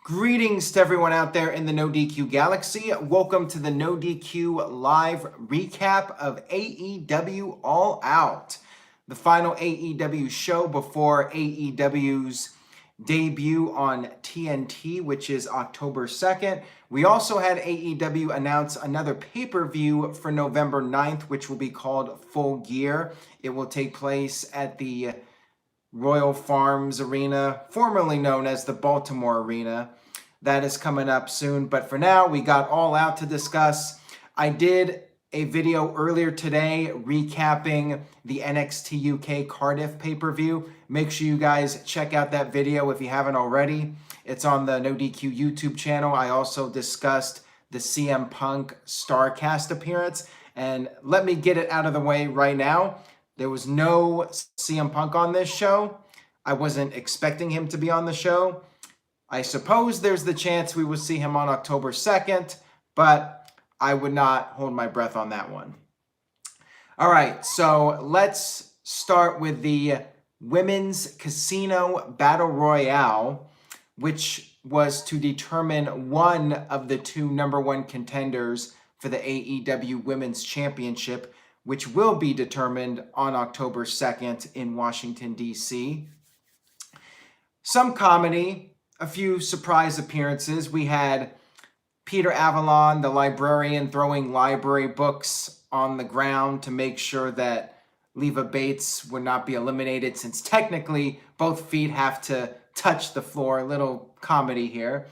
Greetings to everyone out there in the NoDQ galaxy. Welcome to the NoDQ live recap of AEW All Out, the final AEW show before AEW's debut on TNT, which is October 2nd. We also had AEW announce another pay-per-view for November 9th, which will be called Full Gear. It will take place at the Royal Farms Arena, formerly known as the Baltimore Arena. That is coming up soon. But for now, we got All Out to discuss. I did a video earlier today recapping the NXT UK Cardiff pay-per-view. Make sure you guys check out that video if you haven't already. It's on the NoDQ YouTube channel. I also discussed the CM Punk Starcast appearance. And let me get it out of the way right now. There was no CM Punk on this show. I wasn't expecting him to be on the show. I suppose there's the chance we will see him on October 2nd, but I would not hold my breath on that one. All right, so let's start with the Women's Casino Battle Royale, which was to determine one of the two #1 contenders for the AEW Women's Championship, which will be determined on October 2nd in Washington, D.C. Some comedy, a few surprise appearances. We had Peter Avalon, the librarian, throwing library books on the ground to make sure that Leva Bates would not be eliminated, since technically both feet have to touch the floor. A little comedy here.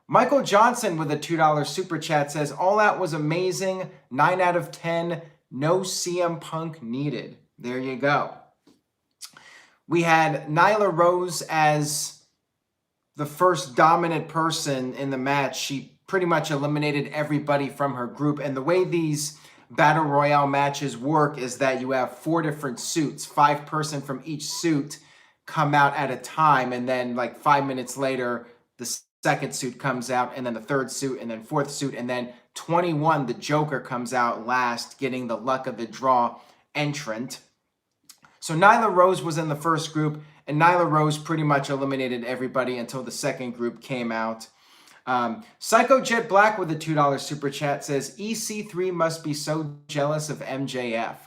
Michael Johnson with a $2 super chat says, All Out was amazing, 9 out of 10. No CM Punk needed. There you go. We had Nyla Rose as the first dominant person in the match. She pretty much eliminated everybody from her group. And the way these Battle Royale matches work is that you have 4 different suits. 5 person from each suit come out at a time. And then like 5 minutes later, the second suit comes out, and then the third suit, and then fourth suit, and then 21, the Joker, comes out last, getting the luck of the draw entrant. So Nyla Rose was in the first group, and Nyla Rose pretty much eliminated everybody until the second group came out. Psycho Jet Black with a $2 super chat says, EC3 must be so jealous of MJF.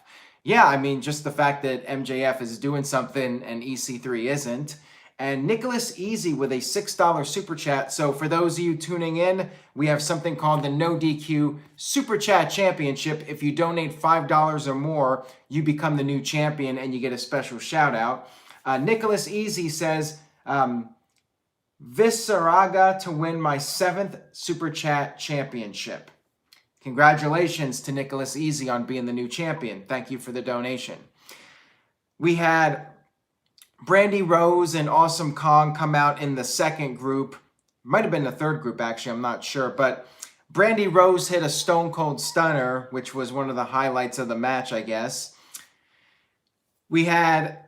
Yeah, I mean, just the fact that MJF is doing something and EC3 isn't. And Nicholas Easy with a $6 super chat. So for those of you tuning in, we have something called the NoDQ Super Chat Championship. If you donate $5 or more, you become the new champion and you get a special shout out. Nicholas Easy says, Visceraga to win my 7th Super Chat Championship. Congratulations to Nicholas Easy on being the new champion. Thank you for the donation. We had Brandy Rose and Awesome Kong come out in the second group. Might have been the third group, actually. I'm not sure. But Brandy Rose hit a Stone Cold Stunner, which was one of the highlights of the match, I guess. We had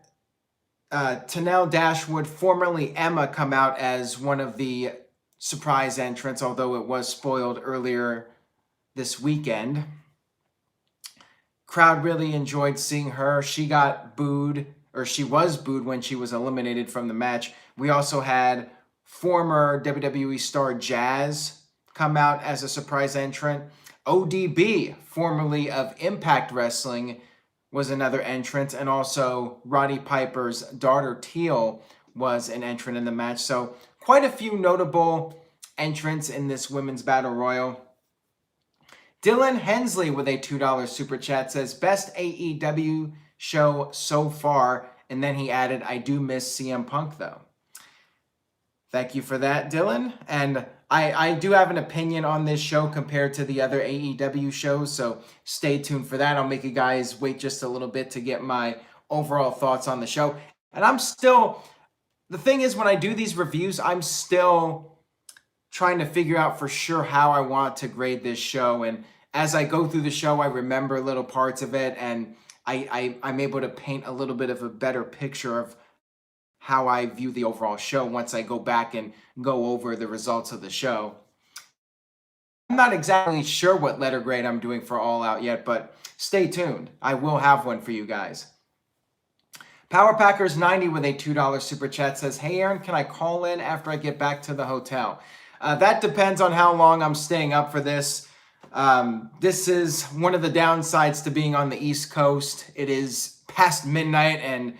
Tenelle Dashwood, formerly Emma, come out as one of the surprise entrants, although it was spoiled earlier this weekend. Crowd really enjoyed seeing her. She got booed, or she was booed when she was eliminated from the match. We also had former WWE star Jazz come out as a surprise entrant. ODB, formerly of Impact Wrestling, was another entrant. And also Roddy Piper's daughter Teal was an entrant in the match. So quite a few notable entrants in this Women's Battle Royal. Dylan Hensley with a $2 super chat says, best AEW show so far, and then he added, I do miss CM Punk though. Thank you for that, Dylan. And I do have an opinion on this show compared to the other AEW shows, so stay tuned for that. I'll make you guys wait just a little bit to get my overall thoughts on the show. And the thing is, when I do these reviews, I'm still trying to figure out for sure how I want to grade this show. And as I go through the show, I remember little parts of it, and I'm able to paint a little bit of a better picture of how I view the overall show once I go back and go over the results of the show. I'm not exactly sure what letter grade I'm doing for All Out yet, but stay tuned. I will have one for you guys. Power Packers 90 with a $2 super chat says, hey Aaron, can I call in after I get back to the hotel? That depends on how long I'm staying up for this. This is one of the downsides to being on the East Coast. It is past midnight and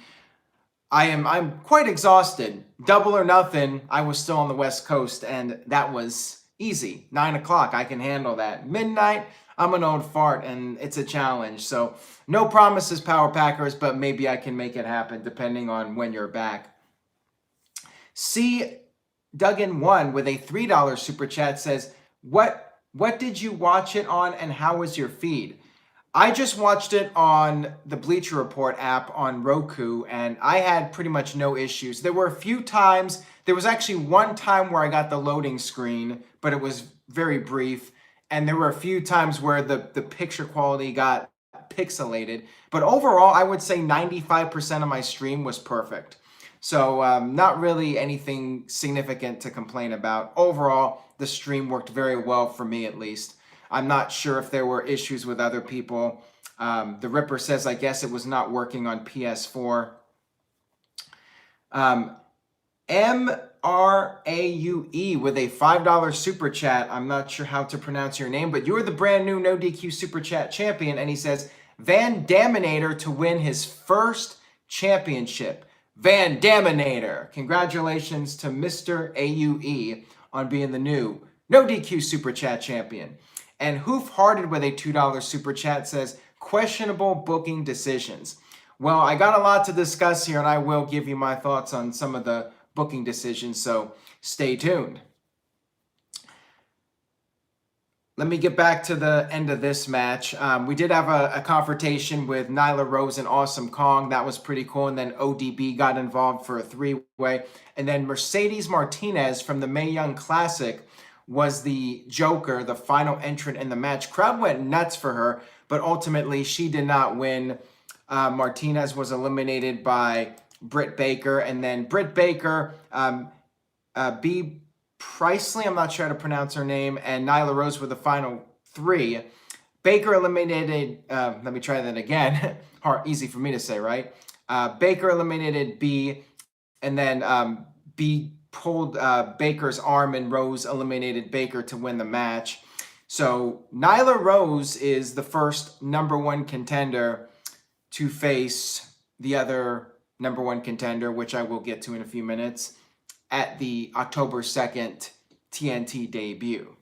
I'm quite exhausted. Double or nothing, I was still on the West Coast and that was easy. 9 o'clock, I can handle that. Midnight, I'm an old fart and it's a challenge. So no promises, Power Packers, but maybe I can make it happen depending on when you're back. C. Duggan1 with a $3 super chat says, What did you watch it on and how was your feed? I just watched it on the Bleacher Report app on Roku and I had pretty much no issues. There were a few times, there was actually one time where I got the loading screen, but it was very brief. And there were a few times where the picture quality got pixelated. But overall, I would say 95% of my stream was perfect. So not really anything significant to complain about. Overall, the stream worked very well for me at least. I'm not sure if there were issues with other people. The Ripper says, I guess it was not working on PS4. MRAUE with a $5 super chat. I'm not sure how to pronounce your name, but you're the brand new NoDQ super chat champion. And he says, Van Daminator to win his first championship. Van Daminator. Congratulations to Mr. AUE on being the new NoDQ super chat champion. And Hoof Hearted with a $2 super chat says, questionable booking decisions. Well, I got a lot to discuss here, and I will give you my thoughts on some of the booking decisions, so stay tuned. Let me get back to the end of this match. We did have a confrontation with Nyla Rose and Awesome Kong. That was pretty cool. And then ODB got involved for a three-way. And then Mercedes Martinez from the Mae Young Classic was the Joker, the final entrant in the match. Crowd went nuts for her, but ultimately she did not win. Martinez was eliminated by Britt Baker, and then Britt Baker, B. Priestley, I'm not sure how to pronounce her name, and Nyla Rose were the final three. Baker eliminated, let me try that again. Hard, easy for me to say, right? Baker eliminated B, and then B pulled Baker's arm, and Rose eliminated Baker to win the match. So Nyla Rose is the first #1 contender to face the other #1 contender, which I will get to in a few minutes, at the October 2nd TNT debut.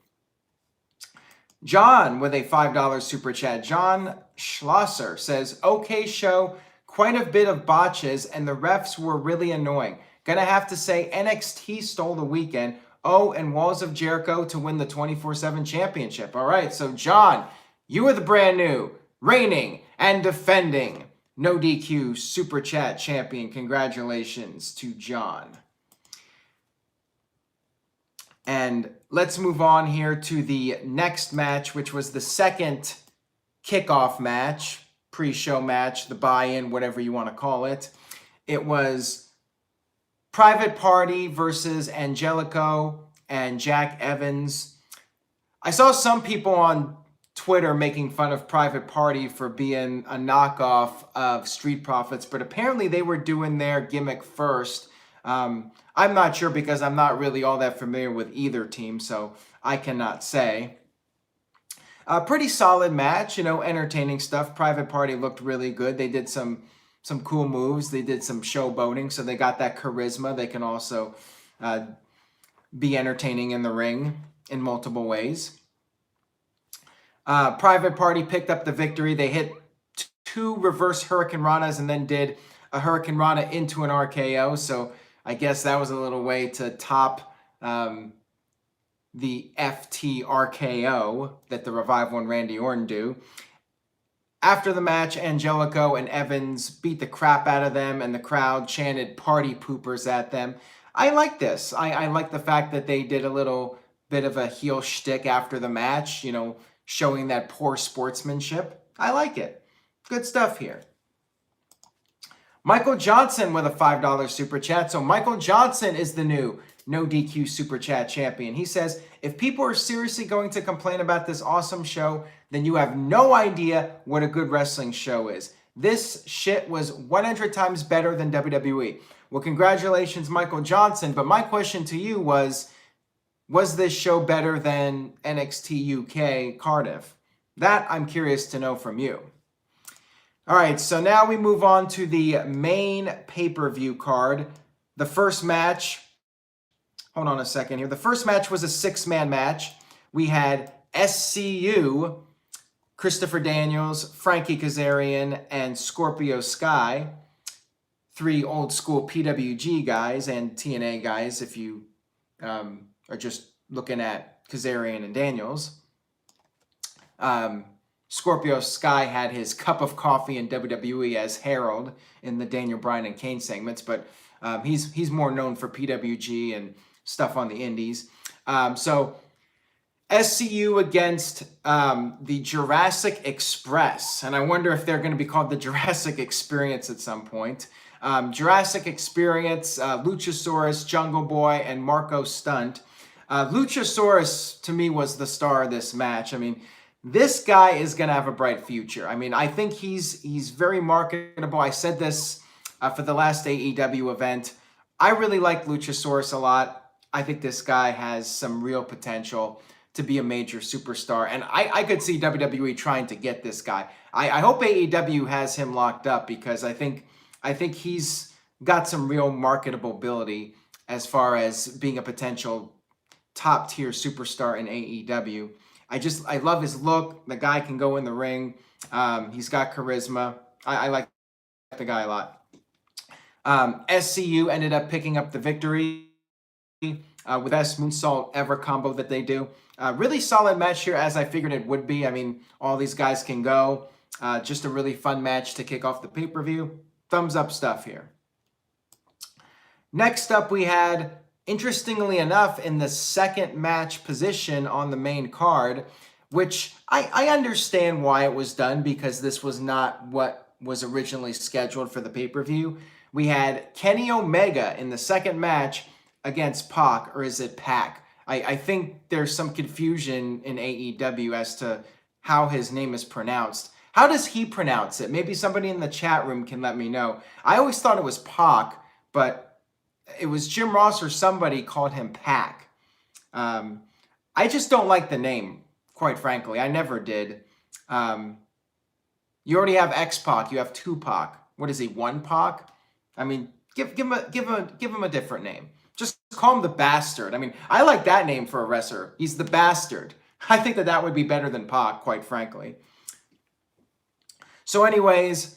John with a $5 super chat. John Schlosser says, okay show, quite a bit of botches, and the refs were really annoying. Gonna have to say NXT stole the weekend. Oh, and Walls of Jericho to win the 24/7 championship. All right, so John, you are the brand new, reigning, and defending NoDQ Super Chat champion. Congratulations to John. And let's move on here to the next match, which was the second kickoff match, pre-show match, the buy-in, whatever you want to call it. It was Private Party versus Angelico and Jack Evans. I saw some people on Twitter making fun of Private Party for being a knockoff of Street Profits, but apparently they were doing their gimmick first. I'm not sure because I'm not really all that familiar with either team, so I cannot say. A pretty solid match, you know, entertaining stuff. Private Party looked really good. They did some cool moves. They did some showboating, so they got that charisma. They can also be entertaining in the ring in multiple ways. Private Party picked up the victory. They hit 2 reverse Hurricane Ranas and then did a Hurricane Rana into an RKO, so I guess that was a little way to top the FT RKO that the Revival and Randy Orton do. After the match, Angelico and Evans beat the crap out of them, and the crowd chanted party poopers at them. I like this. I like the fact that they did a little bit of a heel shtick after the match, you know, showing that poor sportsmanship. I like it. Good stuff here. Michael Johnson with a $5 super chat. So Michael Johnson is the new NoDQ super chat champion. He says, if people are seriously going to complain about this awesome show, then you have no idea what a good wrestling show is. This shit was 100 times better than WWE. Well, congratulations, Michael Johnson. But my question to you was Was this show better than NXT UK Cardiff? That I'm curious to know from you. All right, so now we move on to the main pay-per-view card. The first match, hold on a second here. The first match was a 6-man match. We had SCU, Christopher Daniels, Frankie Kazarian, and Scorpio Sky. 3 old school PWG guys and TNA guys if you are just looking at Kazarian and Daniels. Scorpio Sky had his cup of coffee in WWE as Harold in the Daniel Bryan and Kane segments, but he's more known for PWG and stuff on the indies. So SCU against the Jurassic Express, and I wonder if they're going to be called the Jurassic Experience at some point. Jurassic Experience, Luchasaurus, Jungle Boy, and Marco Stunt. Luchasaurus, to me, was the star of this match. I mean, this guy is going to have a bright future. I mean, I think he's very marketable. I said this for the last AEW event. I really like Luchasaurus a lot. I think this guy has some real potential to be a major superstar. And I could see WWE trying to get this guy. I hope AEW has him locked up because I think he's got some real marketable ability as far as being a potential top-tier superstar in AEW. I love his look. The guy can go in the ring. He's got charisma. I like the guy a lot. SCU ended up picking up the victory with best moonsault ever combo that they do. Really solid match here, as I figured it would be. I mean, all these guys can go. Just a really fun match to kick off the pay-per-view. Thumbs up stuff here. Next up, we had, interestingly enough, in the second match position on the main card, which I understand why it was done because this was not what was originally scheduled for the pay-per-view. We had Kenny Omega in the second match against Pac, or is it Pac? I think there's some confusion in AEW as to how his name is pronounced. How does he pronounce it? Maybe somebody in the chat room can let me know. I always thought it was Pac, but it was Jim Ross or somebody called him Pac. I just don't like the name, quite frankly. I never did. You already have X-Pac. You have Tupac. What is he, 1-Pac? I mean, give him a different name. Just call him the Bastard. I mean, I like that name for a wrestler. He's the Bastard. I think that would be better than Pac, quite frankly. So anyways,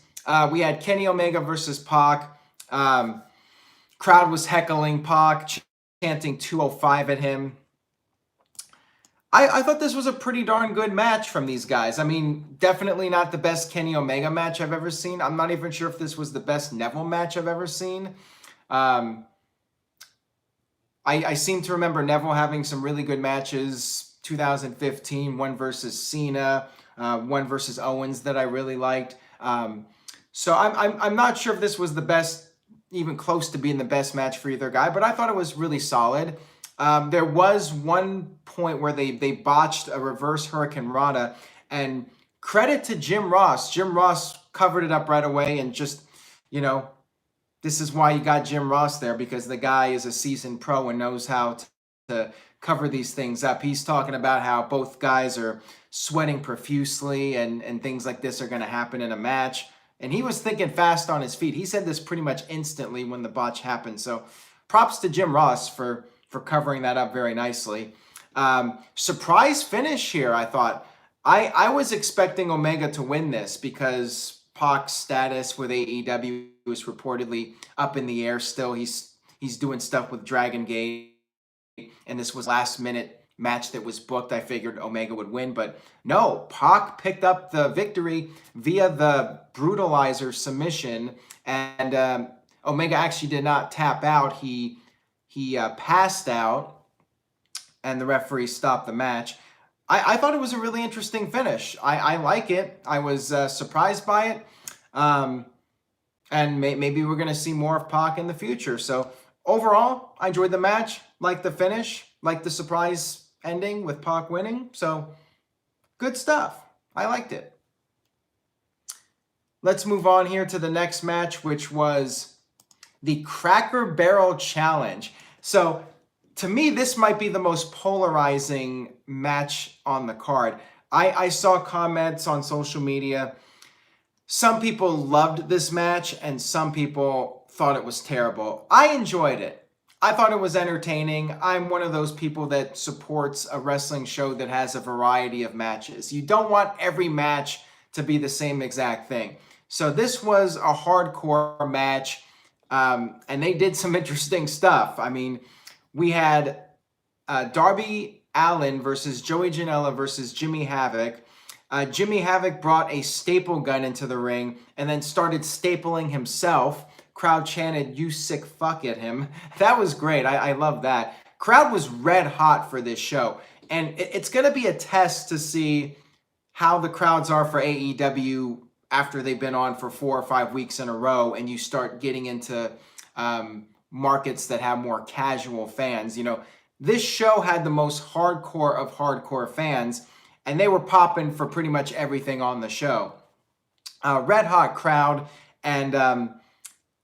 we had Kenny Omega versus Pac. Crowd was heckling Pac, chanting 205 at him. I thought this was a pretty darn good match from these guys. I mean, definitely not the best Kenny Omega match I've ever seen. I'm not even sure if this was the best Neville match I've ever seen. I seem to remember Neville having some really good matches. 2015, one versus Cena, one versus Owens that I really liked. So I'm not sure if this was the best, even close to being the best match for either guy, but I thought it was really solid. There was one point where they botched a reverse Hurricane Rana, and credit to Jim Ross. Jim Ross covered it up right away, and just, you know, this is why you got Jim Ross there, because the guy is a seasoned pro and knows how to cover these things up. He's talking about how both guys are sweating profusely and things like this are going to happen in a match. And he was thinking fast on his feet. He said this pretty much instantly when the botch happened. So props to Jim Ross for covering that up very nicely. Surprise finish here, I thought. I was expecting Omega to win this because Pac's status with AEW was reportedly up in the air still. He's doing stuff with Dragon Gate, and this was last minute match that was booked. I figured Omega would win, but no, Pac picked up the victory via the brutalizer submission, and Omega actually did not tap out. He passed out, and the referee stopped the match. I thought it was a really interesting finish. I like it. I was surprised by it. And maybe we're going to see more of Pac in the future. So overall, I enjoyed the match, liked the finish, liked the surprise ending with Pac winning. So good stuff. I liked it. Let's move on here to the next match, which was the Cracker Barrel Challenge. So to me, this might be the most polarizing match on the card. I saw comments on social media. Some people loved this match and some people thought it was terrible. I enjoyed it. I thought it was entertaining. I'm one of those people that supports a wrestling show that has a variety of matches. You don't want every match to be the same exact thing. So this was a hardcore match, and they did some interesting stuff. I mean, we had Darby Allin versus Joey Janela versus Jimmy Havoc. Jimmy Havoc brought a staple gun into the ring and then started stapling himself. Crowd chanted, "You sick fuck" at him. That was great. I love that. Crowd was red hot for this show. And it's going to be a test to see how the crowds are for AEW after they've been on for 4 or 5 weeks in a row and you start getting into markets that have more casual fans. You know, this show had the most hardcore of hardcore fans, and they were popping for pretty much everything on the show. Red hot crowd, and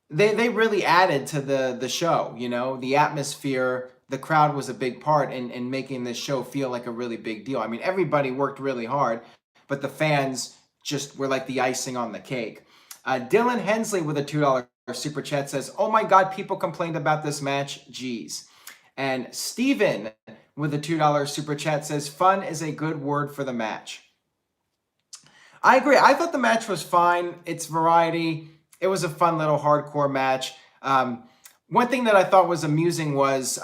they really added to the show. You know, the atmosphere, the crowd was a big part in making this show feel like a really big deal. I mean, everybody worked really hard, but the fans just were like the icing on the cake. Dylan Hensley with a $2 super chat says, "Oh my God, people complained about this match. Jeez." And Steven with a $2 super chat says, "Fun is a good word for the match." I agree. I thought the match was fine. It's variety. It was a fun little hardcore match. One thing that I thought was amusing was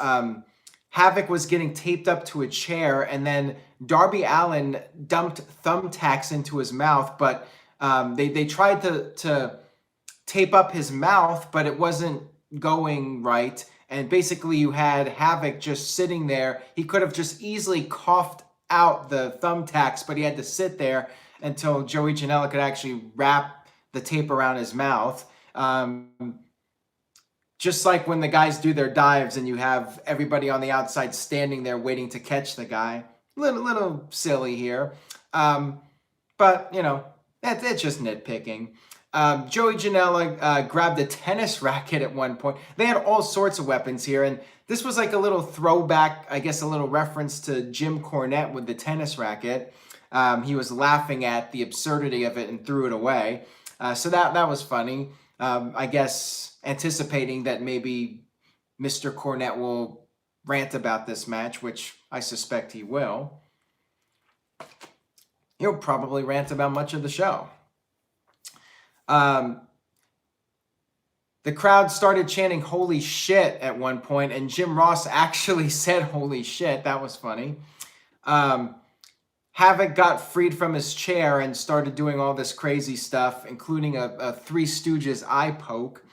Havoc was getting taped up to a chair, and then Darby Allin dumped thumbtacks into his mouth, but they tried to tape up his mouth, but it wasn't going right. And basically you had Havoc just sitting there. He could have just easily coughed out the thumbtacks, but he had to sit there until Joey Janela could actually wrap the tape around his mouth. Just like when the guys do their dives and you have everybody on the outside standing there waiting to catch the guy. Little silly here. But, you know, it's just nitpicking. Joey Janela grabbed a tennis racket at one point. They had all sorts of weapons here, and this was like a little throwback, I guess a little reference to Jim Cornette with the tennis racket. He was laughing at the absurdity of it and threw it away. So that was funny. I guess anticipating that maybe Mr. Cornette will rant about this match, which I suspect he will. He'll probably rant about much of the show. The crowd started chanting "holy shit" at one point, and Jim Ross actually said "holy shit." That was funny. Havoc got freed from his chair and started doing all this crazy stuff, including a Three Stooges eye poke.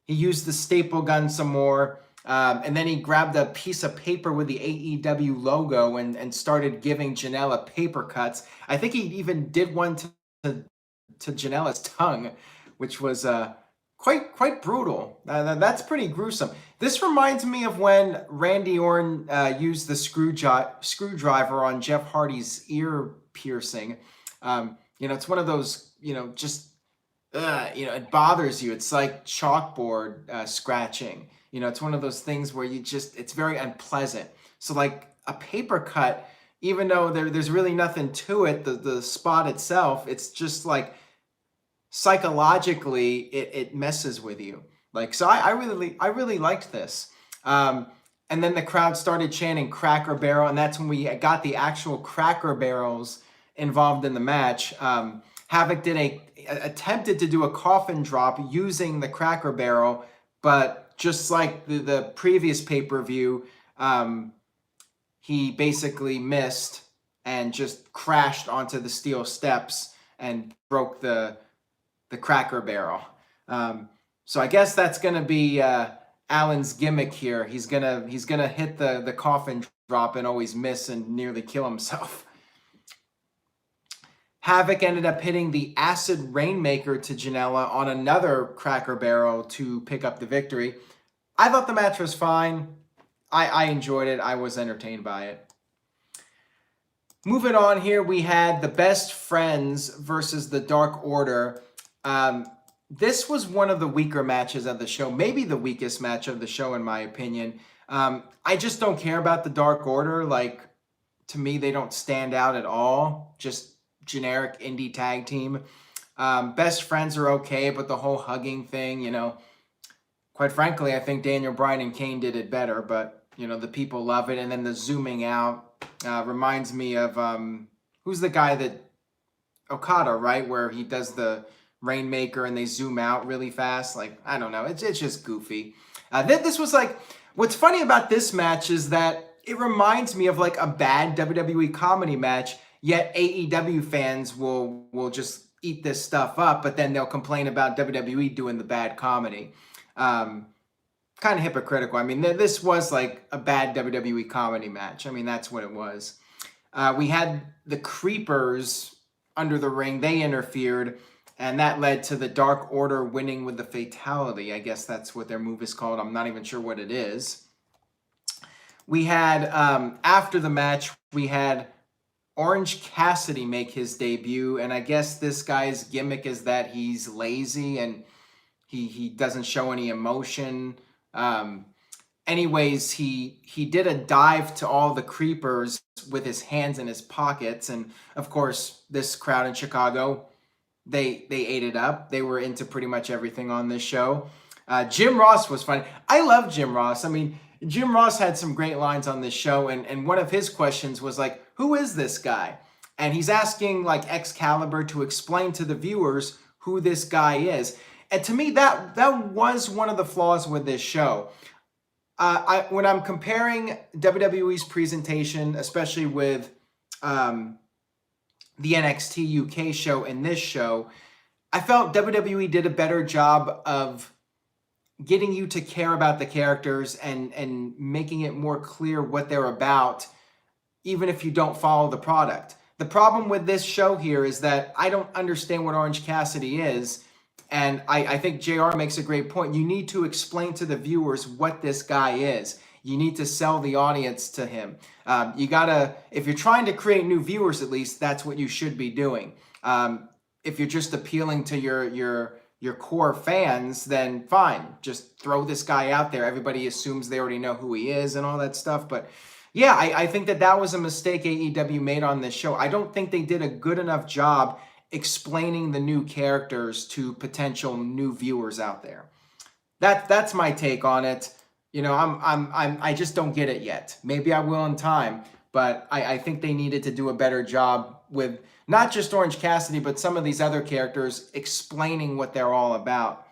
He used the staple gun some more, and then he grabbed a piece of paper with the AEW logo and started giving Janela paper cuts. I think he even did one to Janela's tongue, which was quite brutal. That's pretty gruesome. This reminds me of when Randy Orton used the screwdriver on Jeff Hardy's ear piercing. You know, it's one of those, you know, just, you know, it bothers you. It's like chalkboard scratching. You know, it's one of those things where it's very unpleasant. So like a paper cut, even though there's really nothing to it, the spot itself, it's just like psychologically it messes with you. Like, so I really liked this. And then the crowd started chanting "Cracker Barrel," and that's when we got the actual Cracker Barrels involved in the match. Havoc attempted to do a coffin drop using the Cracker Barrel, but just like the previous pay-per-view, he basically missed and just crashed onto the steel steps and broke the Cracker Barrel. So I guess that's gonna be Allen's gimmick here. He's gonna hit the coffin drop and always miss and nearly kill himself. Havoc ended up hitting the Acid Rainmaker to Janela on another Cracker Barrel to pick up the victory. I thought the match was fine. I enjoyed it. I was entertained by it. Moving on here, we had the Best Friends versus the Dark Order. This was one of the weaker matches of the show, maybe the weakest match of the show in my opinion. I just don't care about the Dark Order. Like, to me, they don't stand out at all. Just generic indie tag team. Best friends are okay, but the whole hugging thing, you know, quite frankly, I think Daniel Bryan and Kane did it better, but, you know, the people love it. And then the zooming out reminds me of, who's the guy that, Okada, right? Where he does the Rainmaker and they zoom out really fast. Like, I don't know. It's just goofy. This was like, what's funny about this match is that it reminds me of like a bad WWE comedy match, yet AEW fans will just eat this stuff up, but then they'll complain about WWE doing the bad comedy. Kind of hypocritical. I mean, this was like a bad WWE comedy match. I mean, that's what it was. We had the Creepers under the ring. They interfered, and that led to the Dark Order winning with the Fatality. I guess that's what their move is called. I'm not even sure what it is. We had, after the match, we had Orange Cassidy make his debut, and I guess this guy's gimmick is that he's lazy and he doesn't show any emotion. Anyways, he did a dive to all the Creepers with his hands in his pockets, and of course, this crowd in Chicago, they ate it up. They were into pretty much everything on this show. Jim Ross was funny. I love Jim Ross. I mean, Jim Ross had some great lines on this show, and one of his questions was like, who is this guy? And he's asking like Excalibur to explain to the viewers who this guy is. And to me, that was one of the flaws with this show. When I'm comparing WWE's presentation, especially with the NXT UK show and this show, I felt WWE did a better job of getting you to care about the characters and making it more clear what they're about, even if you don't follow the product. The problem with this show here is that I don't understand what Orange Cassidy is. And I think JR makes a great point. You need to explain to the viewers what this guy is. You need to sell the audience to him. You gotta, if you're trying to create new viewers, at least that's what you should be doing. If you're just appealing to your core fans, then fine. Just throw this guy out there. Everybody assumes they already know who he is and all that stuff. But yeah, I think that was a mistake AEW made on this show. I don't think they did a good enough job explaining the new characters to potential new viewers out there. That's my take on it. You know, I just don't get it yet. Maybe I will in time, but I think they needed to do a better job with not just Orange Cassidy, but some of these other characters explaining what they're all about.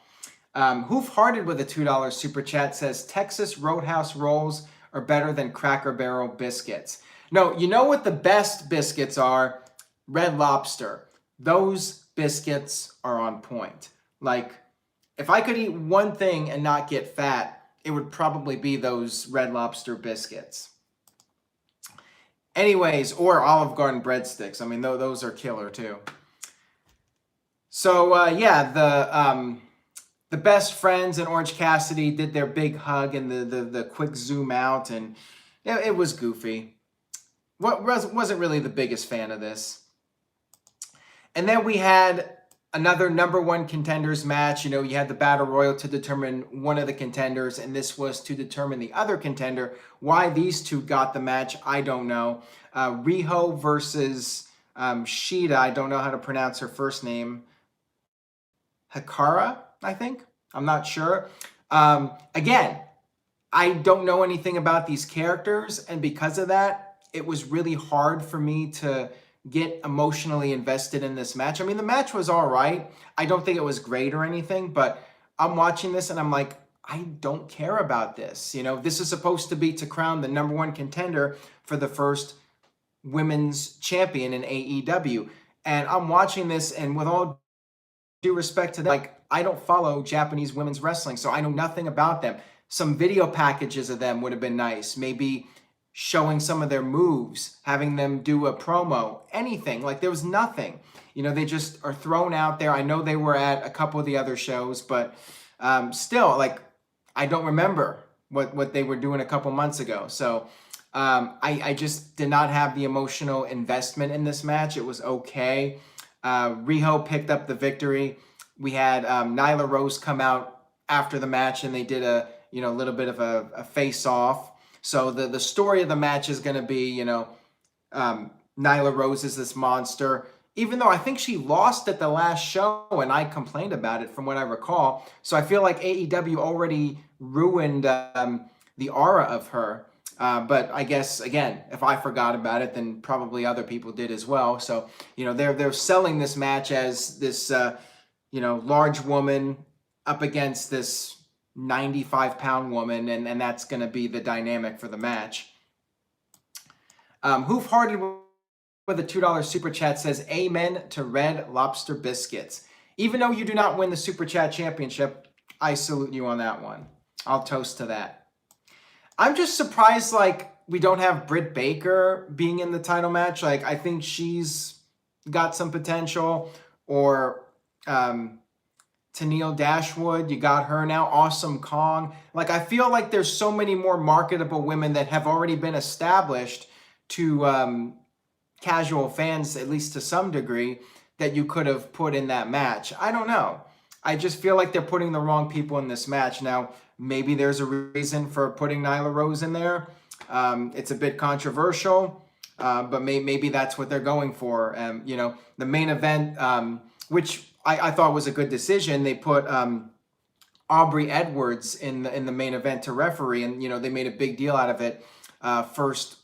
Hoof Hearted with a $2 super chat says Texas Roadhouse rolls are better than Cracker Barrel biscuits. No, you know what the best biscuits are? Red Lobster. Those biscuits are on point. Like, if I could eat one thing and not get fat, it would probably be those Red Lobster biscuits. Anyways, or Olive Garden breadsticks. I mean, those are killer too. So, yeah, the best friends and Orange Cassidy did their big hug and the quick zoom out, and it was goofy. Wasn't really the biggest fan of this. And then we had another number one contenders match. You know, you had the Battle Royal to determine one of the contenders, and this was to determine the other contender. Why these two got the match, I don't know. Riho versus Shida. I don't know how to pronounce her first name. Hikara, I think. I'm not sure. Again, I don't know anything about these characters, and because of that, it was really hard for me to get emotionally invested in this match. I mean, the match was all right. I don't think it was great or anything, but I'm watching this and I'm like, I don't care about this. You know, this is supposed to be to crown the number one contender for the first women's champion in AEW. And I'm watching this, and with all due respect to them, like, I don't follow Japanese women's wrestling, so I know nothing about them. Some video packages of them would have been nice. Maybe showing some of their moves, having them do a promo, anything. Like, there was nothing. You know, they just are thrown out there. I know they were at a couple of the other shows, but still, like, I don't remember what they were doing a couple months ago. So I just did not have the emotional investment in this match. It was okay. Riho picked up the victory. We had Nyla Rose come out after the match, and they did a a little bit of a face-off. So the story of the match is going to be, Nyla Rose is this monster, even though I think she lost at the last show and I complained about it from what I recall. So I feel like AEW already ruined the aura of her. But I guess, again, if I forgot about it, then probably other people did as well. So, they're selling this match as this, large woman up against this 95-pound woman, and that's going to be the dynamic for the match. Hoof Hearted with a $2 super chat says, "Amen to Red Lobster biscuits." Even though you do not win the super chat championship, I salute you on that one. I'll toast to that. I'm just surprised, we don't have Britt Baker being in the title match. I think she's got some potential. Or Tenille Dashwood, you got her now. Awesome Kong. I feel like there's so many more marketable women that have already been established to casual fans, at least to some degree, that you could have put in that match. I don't know. I just feel like they're putting the wrong people in this match. Now, maybe there's a reason for putting Nyla Rose in there. It's a bit controversial, but maybe that's what they're going for. The main event, which I thought was a good decision, they put Aubrey Edwards in the main event to referee, and they made a big deal out of it. First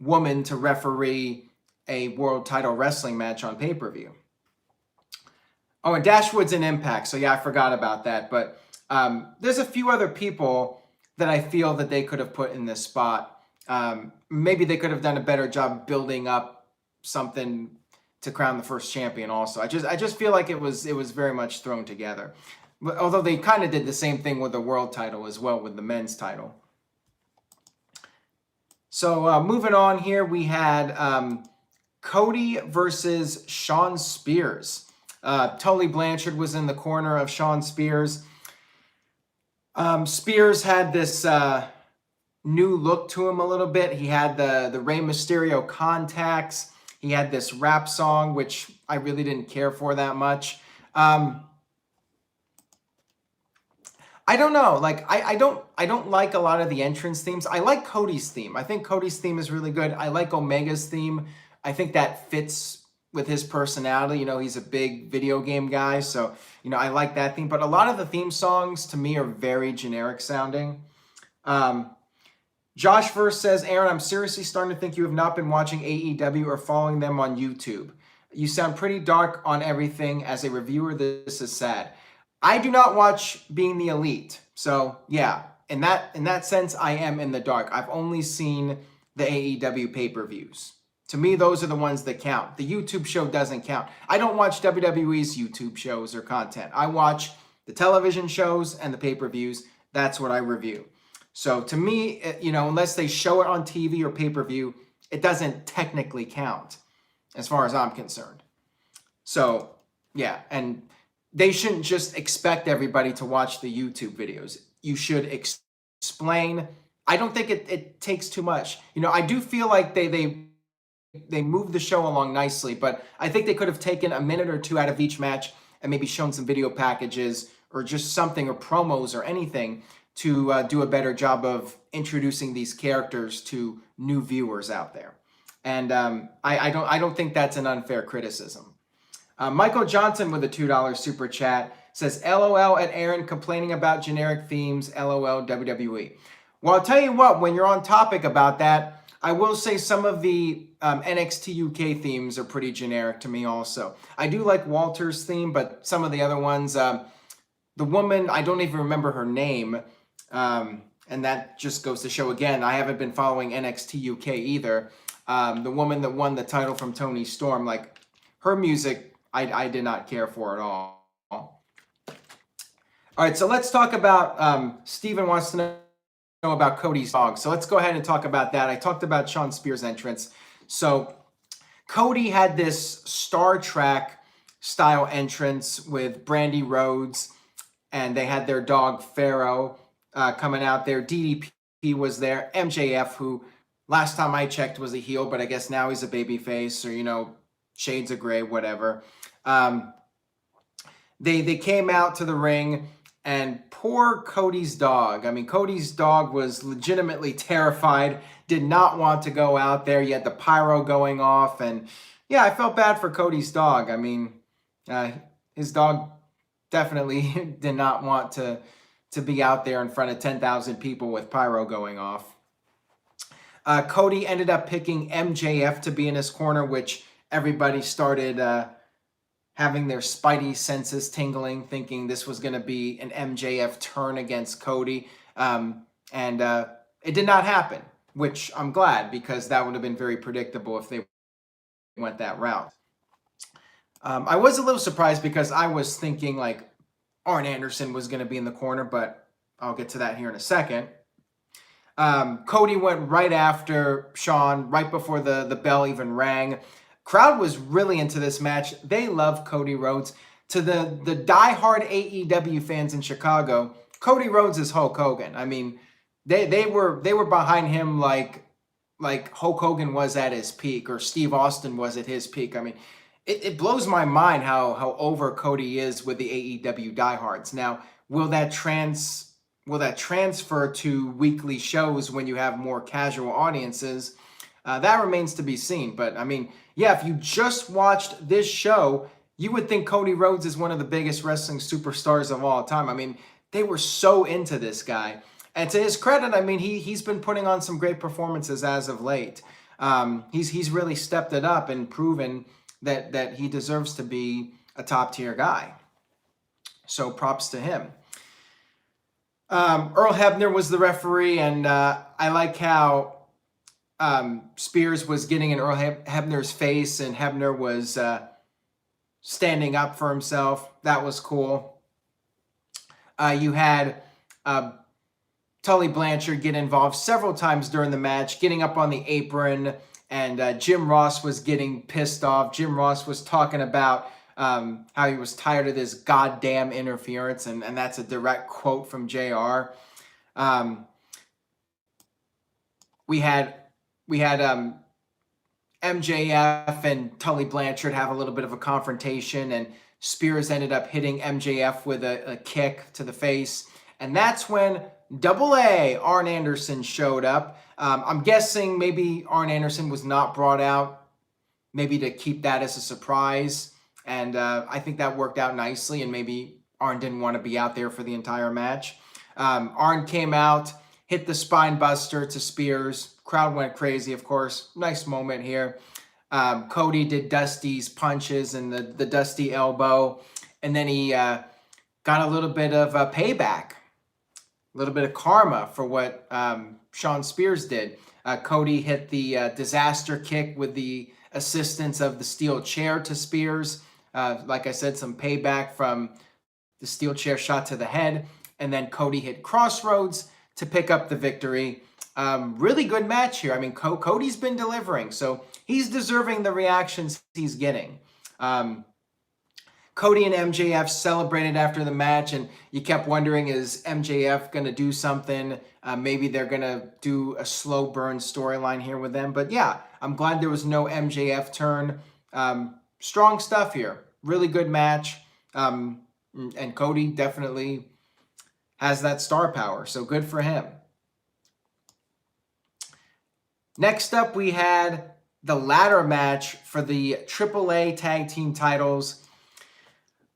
woman to referee a world title wrestling match on pay-per-view. Oh, and Dashwood's in Impact, so yeah, I forgot about that. But there's a few other people that I feel that they could have put in this spot. Maybe they could have done a better job building up something to crown the first champion also. I just feel like it was very much thrown together. But although they kind of did the same thing with the world title as well, with the men's title. So moving on here, we had Cody versus Shawn Spears. Tully Blanchard was in the corner of Shawn Spears. Spears had this new look to him a little bit. He had the Rey Mysterio contacts. He had this rap song, which I really didn't care for that much. I don't know. I don't like a lot of the entrance themes. I like Cody's theme. I think Cody's theme is really good. I like Omega's theme. I think that fits with his personality. He's a big video game guy, so I like that theme. But a lot of the theme songs to me are very generic sounding. Josh first says, "Aaron, I'm seriously starting to think you have not been watching AEW or following them on YouTube. You sound pretty dark on everything. As a reviewer, this is sad." I do not watch Being the Elite. So yeah, in that sense, I am in the dark. I've only seen the AEW pay-per-views. To me, those are the ones that count. The YouTube show doesn't count. I don't watch WWE's YouTube shows or content. I watch the television shows and the pay-per-views. That's what I review. So to me, unless they show it on TV or pay-per-view, it doesn't technically count as far as I'm concerned. So yeah, and they shouldn't just expect everybody to watch the YouTube videos. You should explain. I don't think it takes too much. I do feel like they moved the show along nicely, but I think they could have taken a minute or two out of each match and maybe shown some video packages or just something, or promos or anything, to do a better job of introducing these characters to new viewers out there. And I don't think that's an unfair criticism. Michael Johnson with a $2 super chat says, "LOL at Aaron complaining about generic themes, LOL WWE." Well, I'll tell you what, when you're on topic about that, I will say some of the NXT UK themes are pretty generic to me also. I do like Walter's theme, but some of the other ones, the woman, I don't even remember her name, and that just goes to show, again, I haven't been following NXT UK either. The woman that won the title from Toni Storm, her music, I did not care for at all. All right, so let's talk about, Steven wants to know about Cody's dog. So let's go ahead and talk about that. I talked about Shawn Spears' entrance. So Cody had this Star Trek style entrance with Brandy Rhodes, and they had their dog Pharaoh coming out there. DDP was there. MJF, who last time I checked was a heel, but I guess now he's a babyface, or shades of gray, whatever. They came out to the ring, And poor Cody's dog. I mean, Cody's dog was legitimately terrified, did not want to go out there. You had the pyro going off. And yeah, I felt bad for Cody's dog. I mean, his dog definitely did not want to be out there in front of 10,000 people with pyro going off. Cody ended up picking MJF to be in his corner, which everybody started having their spidey senses tingling, thinking this was going to be an MJF turn against Cody. And it did not happen, which I'm glad, because that would have been very predictable if they went that route. I was a little surprised because I was thinking like Arn Anderson was going to be in the corner, but I'll get to that here in a second. Cody went right after Shawn, right before the bell even rang. Crowd was really into this match. They love Cody Rhodes. To the diehard AEW fans in Chicago, Cody Rhodes is Hulk Hogan. I mean, they were behind him like Hulk Hogan was at his peak, or Steve Austin was at his peak. I mean, it blows my mind how over Cody is with the AEW diehards. Now, will that transfer to weekly shows when you have more casual audiences? That remains to be seen. But I mean, yeah, if you just watched this show, you would think Cody Rhodes is one of the biggest wrestling superstars of all time. I mean, they were so into this guy. And to his credit, I mean, he's been putting on some great performances as of late. He's really stepped it up and proven that he deserves to be a top tier guy. So props to him. Earl Hebner was the referee, and I like how Spears was getting in Earl Hebner's face, and Hebner was standing up for himself. That was cool. You had Tully Blanchard get involved several times during the match, getting up on the apron, and Jim Ross was getting pissed off. Jim Ross was talking about how he was tired of this goddamn interference, and that's a direct quote from JR. We had MJF and Tully Blanchard have a little bit of a confrontation, and Spears ended up hitting MJF with a kick to the face. And that's when Double A Arn Anderson showed up. I'm guessing maybe Arn Anderson was not brought out, maybe to keep that as a surprise. And I think that worked out nicely, and maybe Arn didn't want to be out there for the entire match. Arn came out, hit the spine buster to Spears. Crowd went crazy, of course. Nice moment here. Cody did Dusty's punches and the Dusty elbow. And then he got a little bit of a payback, a little bit of karma for what Shawn Spears did. Cody hit the disaster kick with the assistance of the steel chair to Spears. Like I said, some payback from the steel chair shot to the head. And then Cody hit Crossroads to pick up the victory. Really good match here. I mean, Cody's been delivering, so he's deserving the reactions he's getting. Cody and MJF celebrated after the match, and you kept wondering, is MJF going to do something? Maybe they're going to do a slow burn storyline here with them. But yeah, I'm glad there was no MJF turn. Strong stuff here. Really good match. And Cody definitely has that star power, so good for him. Next up, we had the ladder match for the AAA Tag Team titles.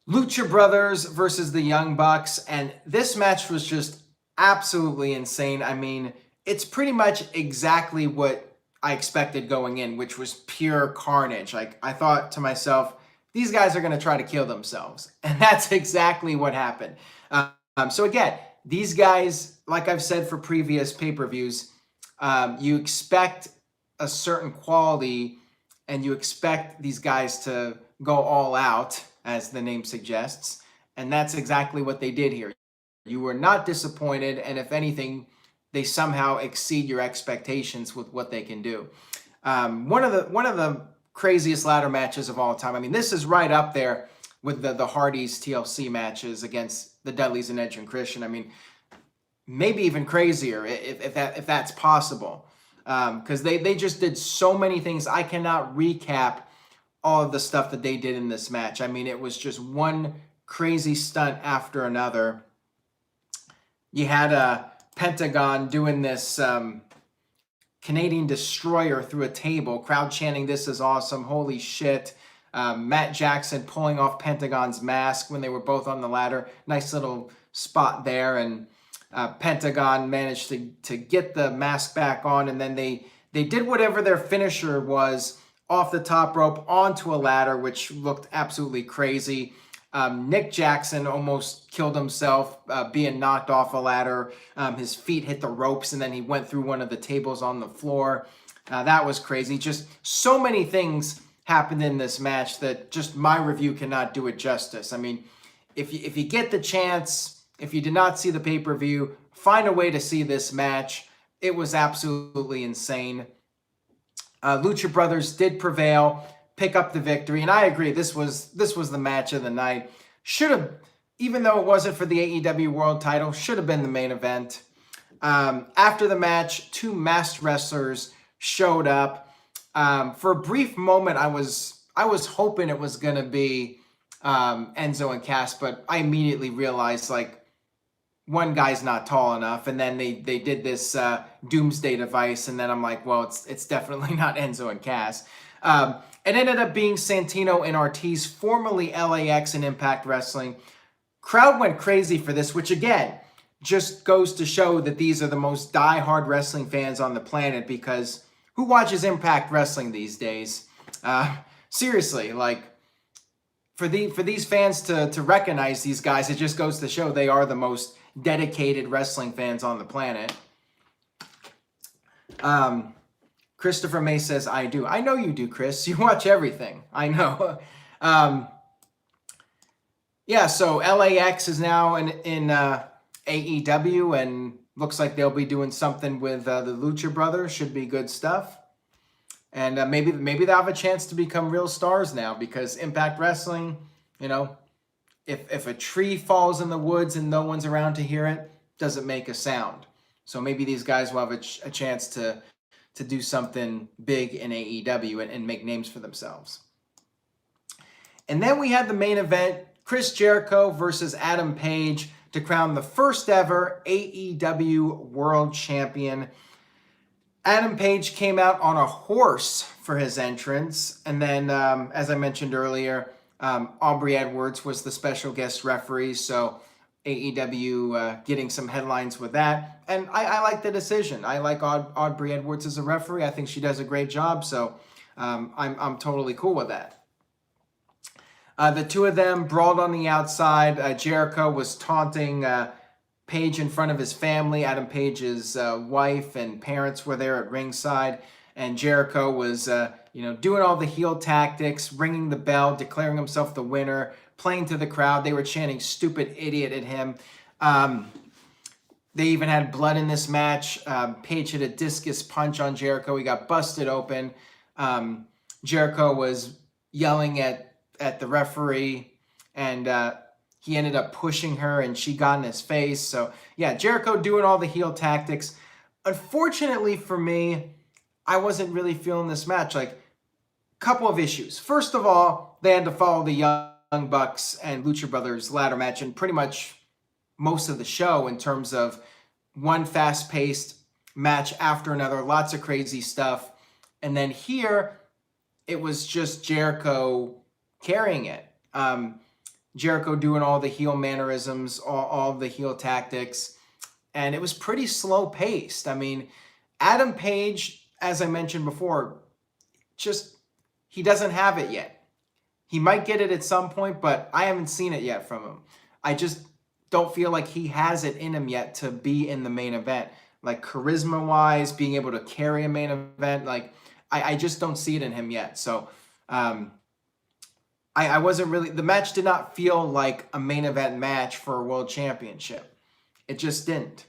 Lucha Brothers versus the Young Bucks. And this match was just absolutely insane. I mean, it's pretty much exactly what I expected going in, which was pure carnage. Like, I thought to myself, these guys are going to try to kill themselves. And that's exactly what happened. So again, these guys, like I've said for previous pay-per-views, you expect a certain quality, and you expect these guys to go all out, as the name suggests. And that's exactly what they did here. You were not disappointed, and if anything, they somehow exceed your expectations with what they can do. One of the craziest ladder matches of all time. I mean, this is right up there with the Hardys TLC matches against the Dudleys and Edge and Christian. I mean, maybe even crazier if that's possible, because they just did so many things. I cannot recap all of the stuff that they did in this match. I mean, it was just one crazy stunt after another. you had a Pentagon doing this Canadian destroyer through a table, crowd chanting, "This is awesome, holy shit." Matt Jackson pulling off Pentagon's mask when they were both on the ladder. Nice little spot there. And Pentagon managed to get the mask back on, and then they did whatever their finisher was, off the top rope onto a ladder, which looked absolutely crazy. Nick Jackson almost killed himself being knocked off a ladder. His feet hit the ropes, and then he went through one of the tables on the floor. That was crazy. Just so many things happened in this match that just my review cannot do it justice. I mean, if you get the chance, if you did not see the pay-per-view, find a way to see this match. It was absolutely insane. Lucha Brothers did prevail, pick up the victory, and I agree, this was the match of the night. Should have, even though it wasn't for the AEW World Title, should have been the main event. After the match, two masked wrestlers showed up. For a brief moment, I was hoping it was gonna be Enzo and Cass, but I immediately realized, like, one guy's not tall enough, and then they did this doomsday device, and then I'm like, well, it's definitely not Enzo and Cass. It ended up being Santino and Ortiz, formerly LAX and Impact Wrestling. Crowd went crazy for this, which again just goes to show that these are the most die-hard wrestling fans on the planet, because who watches Impact Wrestling these days? Seriously, like, for these fans to recognize these guys, it just goes to show they are the most dedicated wrestling fans on the planet. Christopher May says, "I do." I know you do, Chris. You watch everything. I know. Yeah, so LAX is now in AEW, and looks like they'll be doing something with the Lucha Brothers. Should be good stuff. And maybe they'll have a chance to become real stars now, because Impact Wrestling, you know, if a tree falls in the woods and no one's around to hear it, doesn't make a sound. So maybe these guys will have a chance to do something big in AEW and make names for themselves. And then we had the main event, Chris Jericho versus Adam Page, to crown the first ever AEW World Champion. Adam Page came out on a horse for his entrance, and then, as I mentioned earlier, Aubrey Edwards was the special guest referee, so AEW getting some headlines with that. And I like the decision. I like Aubrey Edwards as a referee. I think she does a great job, so I'm totally cool with that. The two of them brawled on the outside. Jericho was taunting Page in front of his family. Adam Page's wife and parents were there at ringside, and Jericho was doing all the heel tactics, ringing the bell, declaring himself the winner, playing to the crowd. They were chanting "stupid idiot" at him. They even had blood in this match. Page hit a discus punch on Jericho. He got busted open. Jericho was yelling at the referee, and he ended up pushing her, and she got in his face. So yeah, Jericho doing all the heel tactics. Unfortunately for me, I wasn't really feeling this match. Like, couple of issues. First of all, they had to follow the Young Bucks and Lucha Brothers ladder match in pretty much most of the show, in terms of one fast-paced match after another, lots of crazy stuff. And then here, it was just Jericho carrying it. Jericho doing all the heel mannerisms, all the heel tactics, and it was pretty slow-paced. I mean, Adam Page, as I mentioned before, he doesn't have it yet. He might get it at some point, but I haven't seen it yet from him. I just don't feel like he has it in him yet to be in the main event. Like, charisma-wise, being able to carry a main event, like, I just don't see it in him yet. So, I wasn't really... The match did not feel like a main event match for a world championship. It just didn't.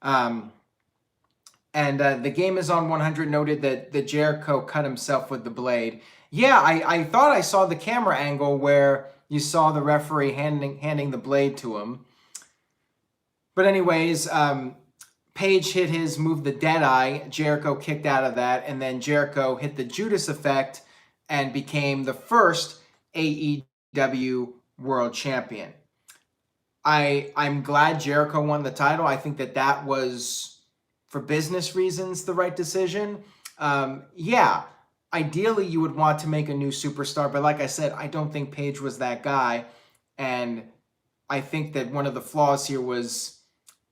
And the Game is on 100 noted that Jericho cut himself with the blade. Yeah, I thought I saw the camera angle where you saw the referee handing the blade to him. But anyways, Page hit his move, the Deadeye. Jericho kicked out of that, and then Jericho hit the Judas effect and became the first AEW World Champion. I'm glad Jericho won the title. I think that was, for business reasons, the right decision. Yeah, ideally you would want to make a new superstar, but like I said, I don't think Paige was that guy. And I think that one of the flaws here was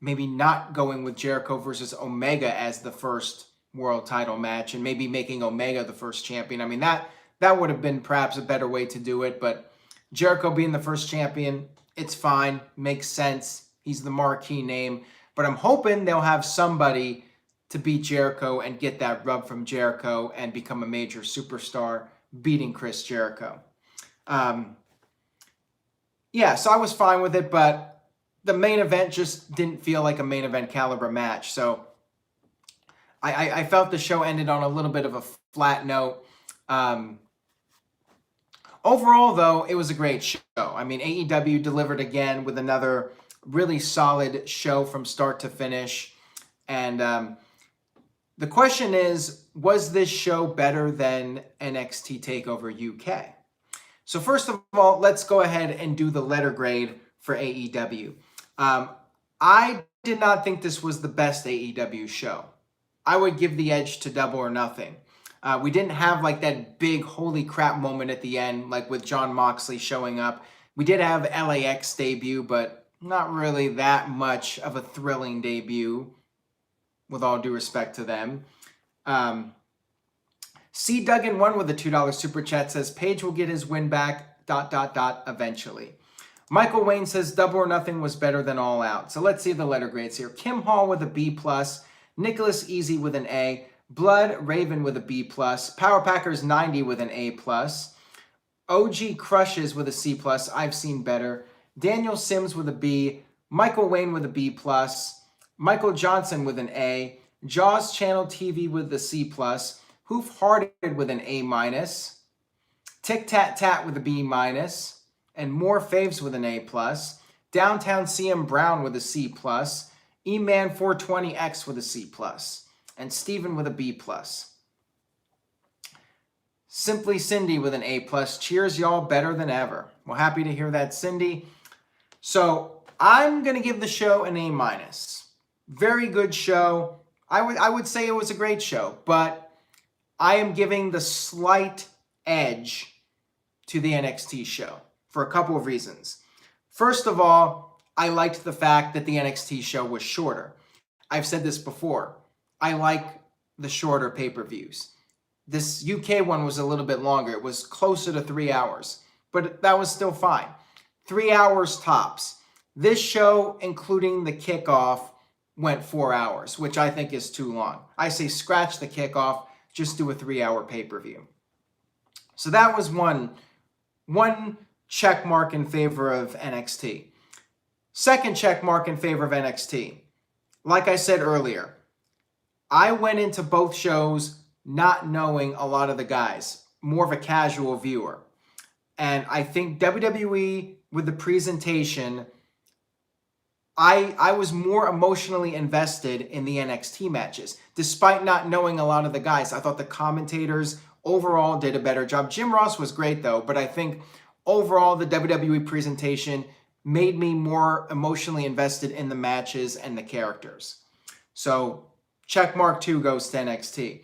maybe not going with Jericho versus Omega as the first world title match and maybe making Omega the first champion. I mean, that would have been perhaps a better way to do it, but Jericho being the first champion, it's fine, makes sense. He's the marquee name, but I'm hoping they'll have somebody to beat Jericho and get that rub from Jericho and become a major superstar, beating Chris Jericho. Yeah, so I was fine with it, but the main event just didn't feel like a main event caliber match. So I felt the show ended on a little bit of a flat note. Overall, though, it was a great show. I mean, AEW delivered again with another really solid show from start to finish. And the question is, was this show better than NXT TakeOver UK? So first of all, let's go ahead and do the letter grade for AEW. I did not think this was the best AEW show. I would give the edge to Double or Nothing. We didn't have like that big holy crap moment at the end, like with Jon Moxley showing up. We did have LAX debut, but not really that much of a thrilling debut, with all due respect to them. C. Duggan won with a $2 super chat, says Paige will get his win back, ... eventually. Michael Wayne says Double or Nothing was better than All Out. So let's see the letter grades here. Kim Hall with a B+, Nicholas Easy with an A, Blood Raven with a B+, Power Packers 90 with an A+, OG Crushes with a C+, I've seen better, Daniel Sims with a B, Michael Wayne with a B+, Michael Johnson with an A, Jaws Channel TV with a C+, Hoof Hearted with an A-, Tic Tat Tat with a B-, and More Faves with an A+, Downtown CM Brown with a C+, E-Man 420X with a C+, and Steven with a B+. Simply Cindy with an A+. Cheers, y'all, better than ever. Well, happy to hear that, Cindy. So I'm going to give the show an A-. Very good show. I would say it was a great show, but I am giving the slight edge to the NXT show for a couple of reasons. First of all, I liked the fact that the NXT show was shorter. I've said this before. I like the shorter pay-per-views. This UK one was a little bit longer. It was closer to 3 hours, but that was still fine. 3 hours tops. This show, including the kickoff, went 4 hours, which I think is too long. I say scratch the kickoff, just do a 3-hour pay-per-view. So that was one check mark in favor of NXT. Second check mark in favor of NXT. Like I said earlier, I went into both shows not knowing a lot of the guys, more of a casual viewer. And I think WWE, with the presentation, I was more emotionally invested in the NXT matches. Despite not knowing a lot of the guys, I thought the commentators overall did a better job. Jim Ross was great, though, but I think overall the WWE presentation made me more emotionally invested in the matches and the characters. So check mark 2 goes to NXT.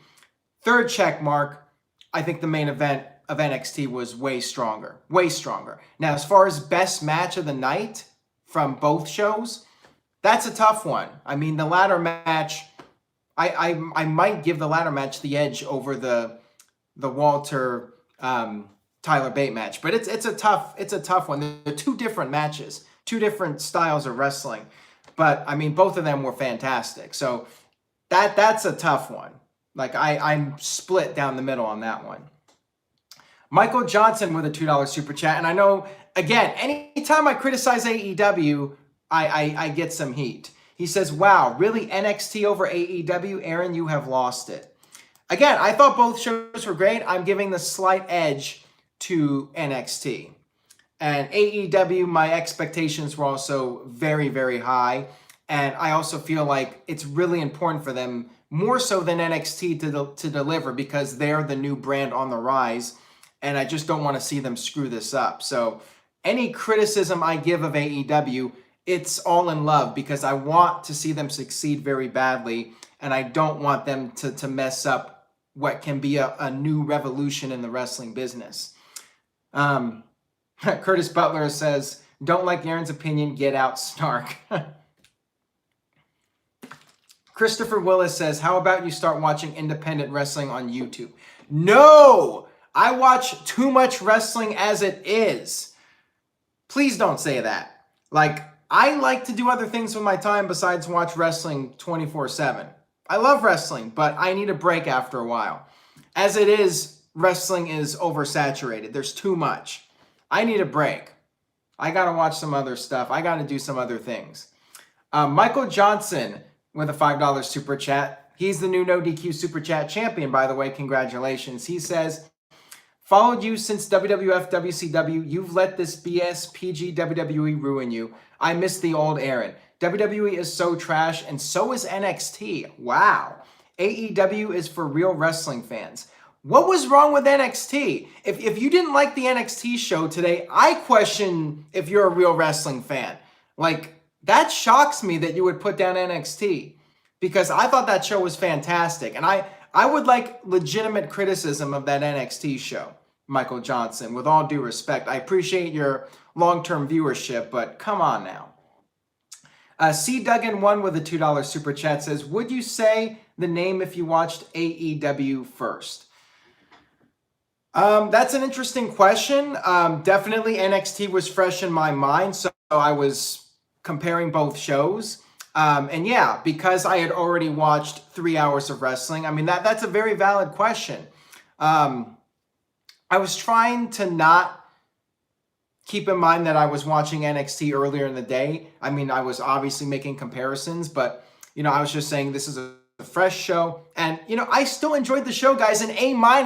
Third check mark, I think the main event of NXT was way stronger. Way stronger. Now, as far as best match of the night from both shows, that's a tough one. I mean, the ladder match, I might give the ladder match the edge over the Walter Tyler Bate match, but it's a tough one. They're two different matches, two different styles of wrestling, but I mean, both of them were fantastic. So that's a tough one. Like I'm split down the middle on that one. Michael Johnson with a $2 super chat. And I know, again, anytime I criticize AEW, I get some heat. He says, wow, really NXT over AEW? Aaron, you have lost it. Again, I thought both shows were great. I'm giving the slight edge to NXT. And AEW, my expectations were also very, very high. And I also feel like it's really important for them, more so than NXT, to deliver, because they're the new brand on the rise. And I just don't want to see them screw this up. So any criticism I give of AEW, it's all in love because I want to see them succeed very badly, and I don't want them to mess up what can be a new revolution in the wrestling business. Curtis Butler says, don't like Aaron's opinion, get out, snark. Christopher Willis says, how about you start watching independent wrestling on YouTube? No! I watch too much wrestling as it is. Please don't say that. Like, I like to do other things with my time besides watch wrestling 24/7. I love wrestling, but I need a break after a while. As it is, wrestling is oversaturated. There's too much. I need a break. I got to watch some other stuff. I got to do some other things. Michael Johnson with a $5 super chat. He's the new NoDQ super chat champion, by the way. Congratulations. He says, followed you since WWF, WCW. You've let this BS PG WWE ruin you. I miss the old Aaron. WWE is so trash, and so is NXT. Wow. AEW is for real wrestling fans. What was wrong with NXT? If you didn't like the NXT show today, I question if you're a real wrestling fan. Like, that shocks me that you would put down NXT, because I thought that show was fantastic. And I would like legitimate criticism of that NXT show, Michael Johnson. With all due respect, I appreciate your long-term viewership, but come on now. C. Duggan1 with a $2 super chat says, would you say the name if you watched AEW first? That's an interesting question. Definitely NXT was fresh in my mind, so I was comparing both shows. And yeah, because I had already watched 3 hours of wrestling, I mean, that's a very valid question. I was trying to not keep in mind that I was watching NXT earlier in the day. I mean, I was obviously making comparisons, but, you know, I was just saying this is a fresh show. And, you know, I still enjoyed the show, guys. An A-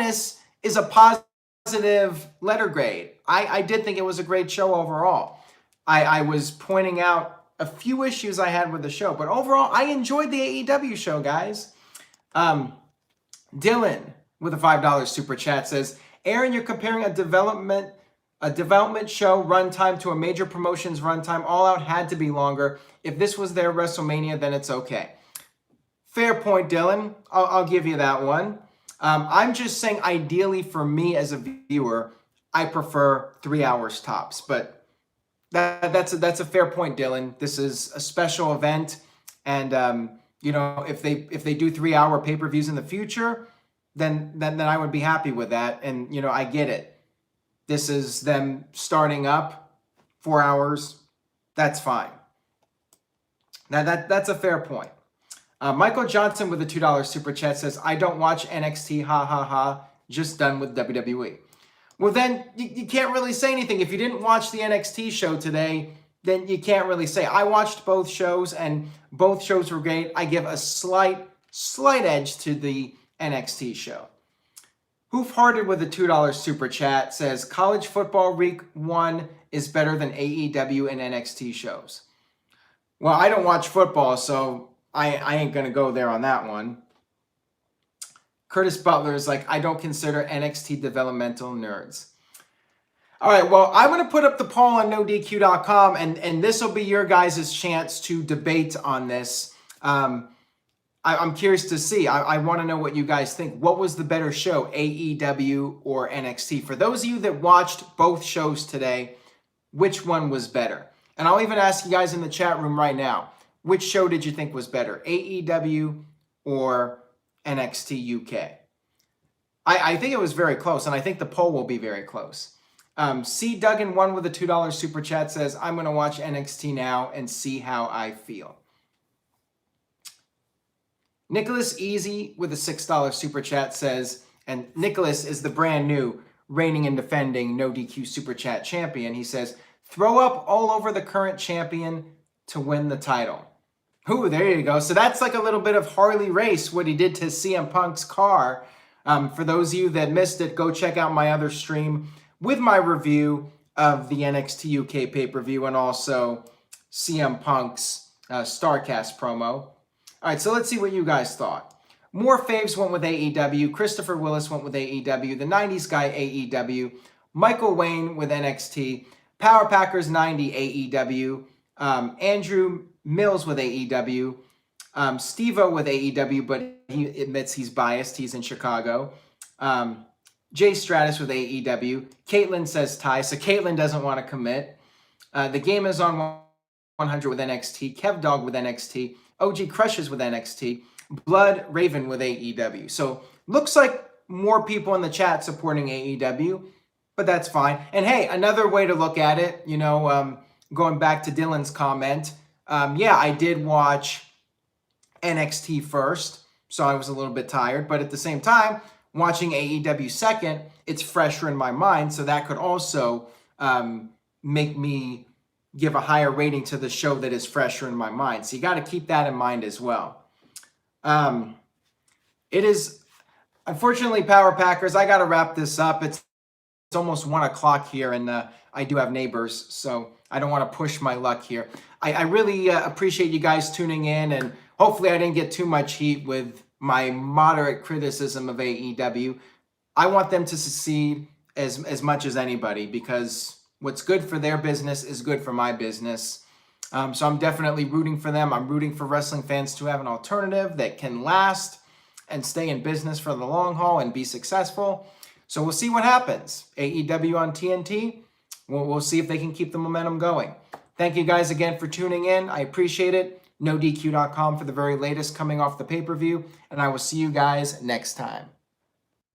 is a positive letter grade. I did think it was a great show overall. I was pointing out a few issues I had with the show, but overall, I enjoyed the AEW show, guys. Dylan with a $5 super chat says, Aaron, you're comparing a development show runtime to a major promotion's runtime. All Out had to be longer. If this was their WrestleMania, then it's okay. Fair point, Dylan. I'll give you that one. I'm just saying, ideally for me as a viewer, I prefer 3 hours tops. But that's a fair point, Dylan. This is a special event, and you know, if they do 3 hour pay-per-views in the future, then I would be happy with that. And you know, I get it. This is them starting up 4 hours. That's fine. Now that's a fair point. Michael Johnson with a $2 super chat says, I don't watch NXT, ha ha ha, just done with WWE. Well, then you can't really say anything. If you didn't watch the NXT show today, then you can't really say. I watched both shows, and both shows were great. I give a slight edge to the NXT show. Hoofhearted with a $2 super chat says, College Football Week 1 is better than AEW and NXT shows. Well, I don't watch football, so I ain't going to go there on that one. Curtis Butler is like, I don't consider NXT developmental nerds. All right, well, I'm going to put up the poll on NoDQ.com, and this will be your guys' chance to debate on this. I'm curious to see. I want to know what you guys think. What was the better show, AEW or NXT? For those of you that watched both shows today, which one was better? And I'll even ask you guys in the chat room right now, which show did you think was better, AEW or NXT UK? I think it was very close, and I think the poll will be very close. C. Duggan1 with a $2 super chat says, I'm going to watch NXT now and see how I feel. Nicholas Easy with a $6 super chat says, and Nicholas is the brand new reigning and defending NoDQ super chat champion. He says, throw up all over the current champion to win the title. Ooh, there you go. So that's like a little bit of Harley Race, what he did to CM Punk's car. For those of you that missed it, go check out my other stream with my review of the NXT UK pay-per-view and also CM Punk's StarCast promo. All right, so let's see what you guys thought. More faves went with AEW. Christopher Willis went with AEW. The 90s guy, AEW. Michael Wayne with NXT. Power Packers 90, AEW. Andrew Mills with AEW. Steve-O with AEW, but he admits he's biased. He's in Chicago. Jay Stratus with AEW. Caitlin says tie, so Caitlin doesn't want to commit. The game is on 100 with NXT. Kev Dog with NXT. OG Crushes with NXT. Blood Raven with AEW. So looks like more people in the chat supporting AEW, but that's fine. And hey, another way to look at it, you know, going back to Dylan's comment, yeah, I did watch NXT first, so I was a little bit tired, but at the same time, watching AEW second, it's fresher in my mind, so that could also make me give a higher rating to the show that is fresher in my mind. So you got to keep that in mind as well. It is, unfortunately, Power Packers, I got to wrap this up. It's almost 1 o'clock here, and I do have neighbors, so I don't want to push my luck here. I really appreciate you guys tuning in, and hopefully I didn't get too much heat with my moderate criticism of AEW. I want them to succeed as much as anybody, because what's good for their business is good for my business. So I'm definitely rooting for them. I'm rooting for wrestling fans to have an alternative that can last and stay in business for the long haul and be successful. So we'll see what happens. AEW on TNT, we'll see if they can keep the momentum going. Thank you guys again for tuning in. I appreciate it. NoDQ.com for the very latest coming off the pay-per-view. And I will see you guys next time.